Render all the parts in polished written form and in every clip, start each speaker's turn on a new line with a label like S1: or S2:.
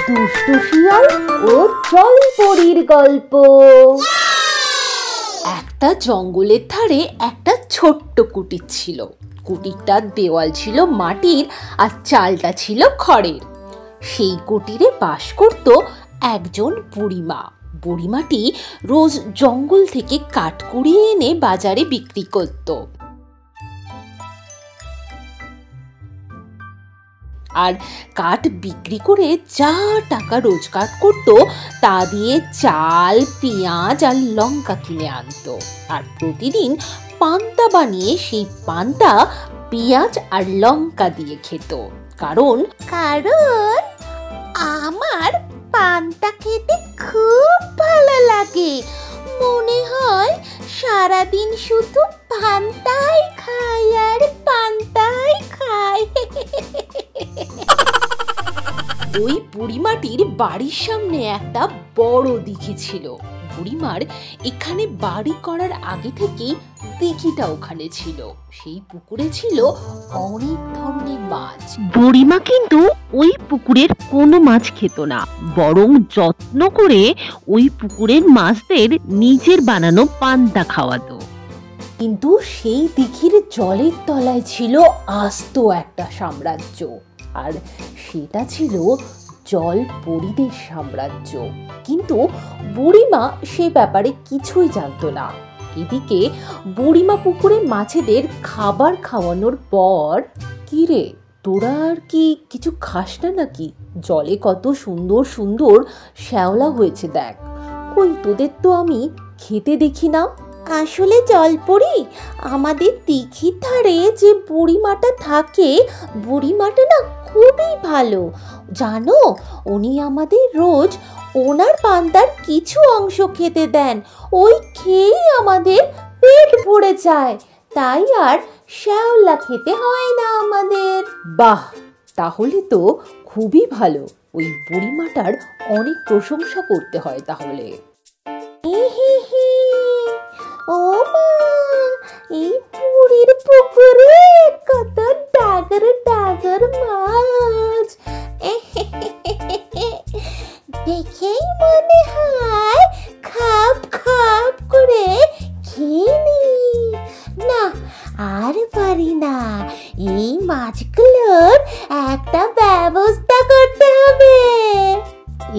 S1: দুষ্ট শিয়াল ও জলপরীর গল্প। একটা জঙ্গলের ধারে একটা ছোট্ট কুটির ছিল। কুটিরটার দেওয়াল ছিল মাটির আর চালটা ছিল খড়ের। সেই কুটিরে বাস করত একজন বুড়িমা। বুড়িমাটি রোজ জঙ্গল থেকে কাঠ কুড়িয়ে এনে বাজারে বিক্রি করত। আর কাঠ বিক্রি করে যা টাকা রোজগার করত তা দিয়ে চাল, পেঁয়াজ আর লঙ্কা কিনে আনতো। আর প্রতিদিন পান্তা বানিয়ে সেই পান্তা পেঁয়াজ আর লঙ্কা দিয়ে খেত। কারণ আমার পান্তা খেতে খুব ভালো লাগে। মনে হয় সারাদিন শুধু পান্তাই খাই আর পান্তাই খাই। ওই বুড়িমাটির বাড়ির সামনে একটা বড় দিঘি ছিল। বুড়িমার এখানে বাড়ি করার আগে থেকেই দিঘিটা ওখানে ছিল। সেই পুকুরে ছিল অনেক ধরনের মাছ।
S2: বুড়িমা কিন্তু ওই পুকুরের কোনো মাছ খেত না, বরং যত্ন করে ওই পুকুরের মাছদের নিজের বানানো পান্তা খাওয়াতো।
S1: কিন্তু সেই দিঘির জলের তলায় ছিল আস্ত একটা সাম্রাজ্য, আর সেটা ছিল জলপরীদের সাম্রাজ্য। কিন্তু বুড়িমা সে ব্যাপারে কিছুই জানতো না। এদিকে বুড়িমা পুকুরে মাছেদের খাবার খাওয়ানোর পর, কি রে তোরা আর কি কিছু খাস না নাকি? জলে কত সুন্দর সুন্দর শ্যাওলা হয়েছে দেখ। কই তোদের তো আমি খেতে দেখি না। আসলে জলপরি, আমাদের দিঘির ধারে যে বুড়িমাটা থাকে, বুড়িমাটা না খুবই ভালো জানো। উনি আমাদের রোজ ওনার পান্তার কিছু অংশ খেতে দেন। ওই খেয়েই আমাদের পেট ভরে যায়, তাই আর শ্যাওলা খেতে হয় না আমাদের। বাহ, তাহলে তো খুবই ভালো। ওই বুড়িমাটার অনেক প্রশংসা করতে হয় তাহলে। ও মা, এই পুরীর পুকুরে কত ডাগর ডাগর মাছ, দেখেই মনে হয় খাপ খাপ করে খেয়ে নি। না, আর পারি না, এই মাছগুলোর একটা ব্যবস্থা করতে হবে।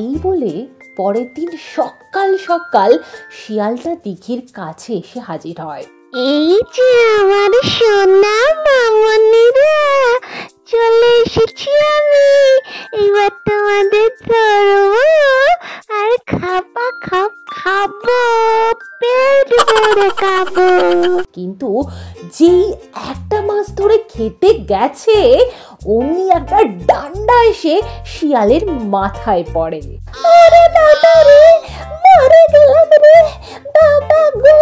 S1: এই বলে পরের দিন সকাল সকাল শিয়ালটা দিঘির কাছে এসে হাজির হয়।
S2: এই যে আমার সোনা মামনিরা, চলে এসেছি আমি। এবার তোমাদের ধরবো আর খাপা খাপ খাবো, পেট ভরে খাবো।
S1: কিন্তু যেই একটা মাছ ধরে খেতে গেছে, অমনি একটা ডান্ডা এসে শিয়ালের মাথায় পড়ে। আরে দাদা রে, মরে গেলাম রে দাদা গো।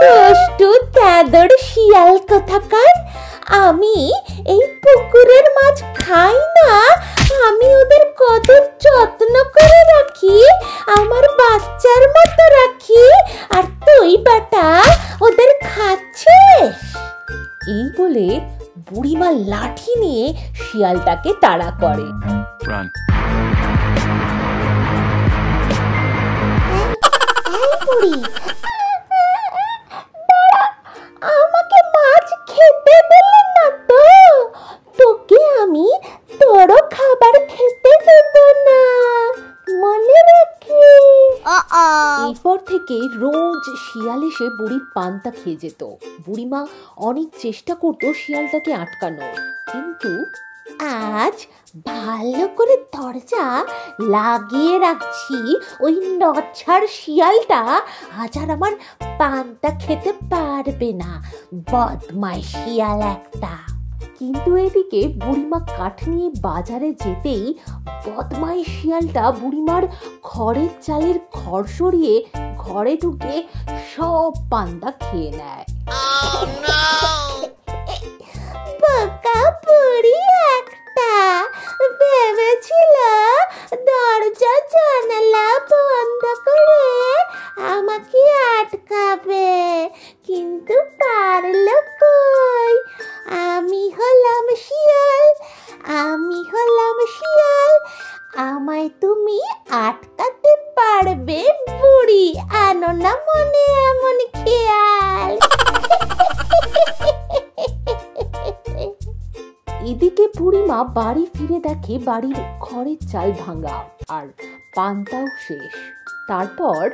S1: দুষ্টু তেদর শিয়াল কোথাকার, আমি এই পুকুরের মাছ খাই না, আমি ওদের কত যত্ন করে রাখি, আমার বাচ্চার মতো রাখি, আর তুই বেটা ওদের খাচ্ছিস। এই বলে বুড়িমা লাঠি নিয়ে শিয়ালটাকে তাড়া করে। আমাকে মাছ খেতে দিলে না তো, তোকে আমি তোরও খাবার খেতে দেব না, মনে রাখিস। এরপর থেকে রোজ শিয়াল এসে বুড়ির পান্তা খেয়ে যেত। বুড়িমা অনেক চেষ্টা করতো শিয়ালটাকে আটকানোর, কিন্তু আজ ভালো করে দরজা লাগিয়ে রাখছি, ওই নচ্ছার শিয়ালটা আজ আর আমার পান্তা খেতে পারবে না, বদমাইশ শিয়াল একটা। কিন্তু এদিকে বুড়িমা কাঠ নিয়ে বাজারে যেতেই বদমাইশ শিয়ালটা বুড়িমার খড়ের চালের খড় সরিয়ে ঘরে ঢুকে সব পান্তা খেয়ে নেয়। বোকা বুড়ি একটা, ভেবেছিল দরজা জানালা বন্ধ করে আমাকে আটকাবে, কিন্তু পারল কই। আমি হলাম শিয়াল, এদিকে বুড়িমা বাড়ি ফিরে দেখে বাড়ির খড়ের চাল ভাঙা আর পান্তাও শেষ। তারপর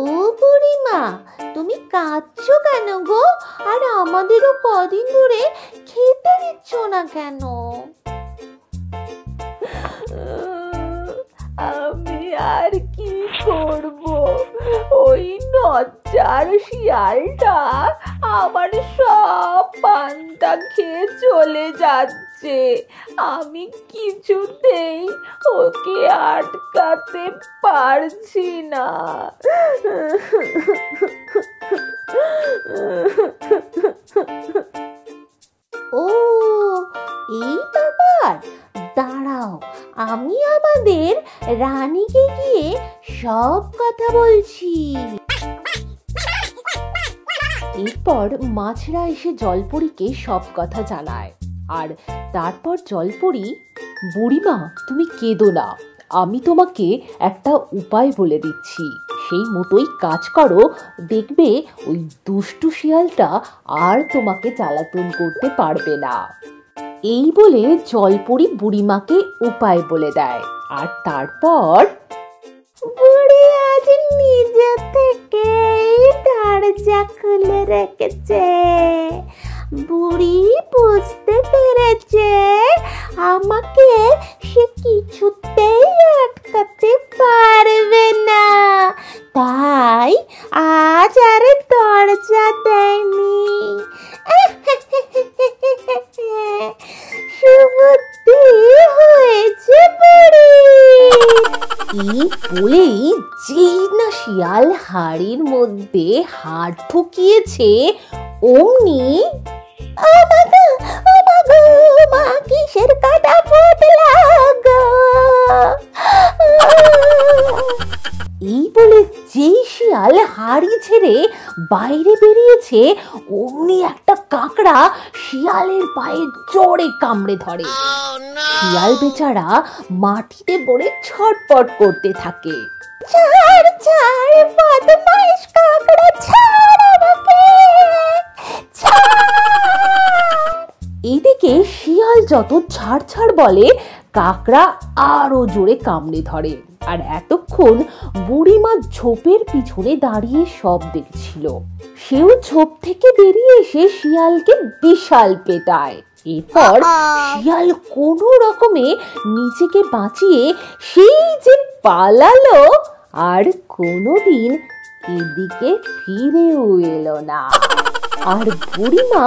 S3: ও বুড়িমা, তুমি কাঁদছো কেন গো? আর আমাদেরও কদিন ধরে খেতে দিচ্ছ না কেন?
S1: আমি আর কি করব, ওই নচ্চার শিয়ালটা আমার সব পান্তা খেয়ে চলে যাচ্ছে। আমি কিছুতেই ওকে আটকাতে পারছি না।
S3: ও, এই ব্যাপার। দাঁড়াও, আমি আমাদের রানীকে গিয়ে সব কথা বলছি।
S1: এরপর মাছরা এসে জলপরীকে সব কথা জানায়। আর তারপর জলপরী, বুড়িমা তুমি কেঁদো না, আমি তোমাকে একটা উপায় বলে দিচ্ছি, সেই মতোই কাজ করো, দেখবে ওই দুষ্টু শিয়ালটা আর তোমাকে জ্বালাতন করতে পারবে না। এই বলে জলপরী বুড়িমাকে উপায় বলে দেয়। আর তারপর
S3: বুড়ি আজ নিজে থেকে দরজা খুলে রেখেছে। বুড়ি বুঝতে পেরেছে আমাকে সে কিছুতেই আটকাতে পারবে না, তাই আজ আর দরজা দেয়নি। সুবুদ্ধি হয়েছে বুড়ি।
S1: এই বলেই যেই না শিয়াল হাড়ির মধ্যে হাড় ঢুকিয়েছে, অমনি
S3: মা কিসের কাটা ফুটলা গো।
S1: এই বলে যেই শিয়াল হাড়ি ছেড়ে বাইরে বেরিয়েছে, অমনি একটা কাকড়া শিয়ালের পায়ে জোরে কামড়ে ধরে। শিয়াল বেচারা মাটিতে পড়ে ছটপট করতে থাকে।
S3: ছাড় ছাড় বদমাইশ কাকড়া, ছাড় আমাকে,
S1: এদিকে শিয়াল যত ছাড় ছাড় বলে, কাকড়া আরো জোরে কামড়ে ধরে। আর এতক্ষণ বুড়িমা ঝোপের পিছনে দাঁড়িয়ে সব দেখছিল। সেও ঝোপ থেকে বেরিয়ে এসে শিয়ালকে বিশাল পেটায়। এরপর শিয়াল কোনো রকমে নিজেকে বাঁচিয়ে সেই যে পালালো, আর কোনোদিন এদিকে ফিরেও এলো না। আর বুড়িমা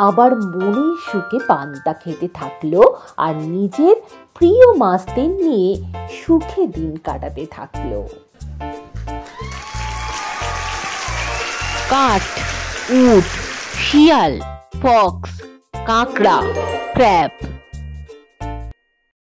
S1: আবার মনের সুখে পান্তা খেতে থাকলো আর নিজের প্রিয় মাছদের নিয়ে সুখে দিন কাটাতে থাকলো।
S2: কাঠ, উট, শিয়াল, ফক্স, কাঁকড়া, ক্র্যাব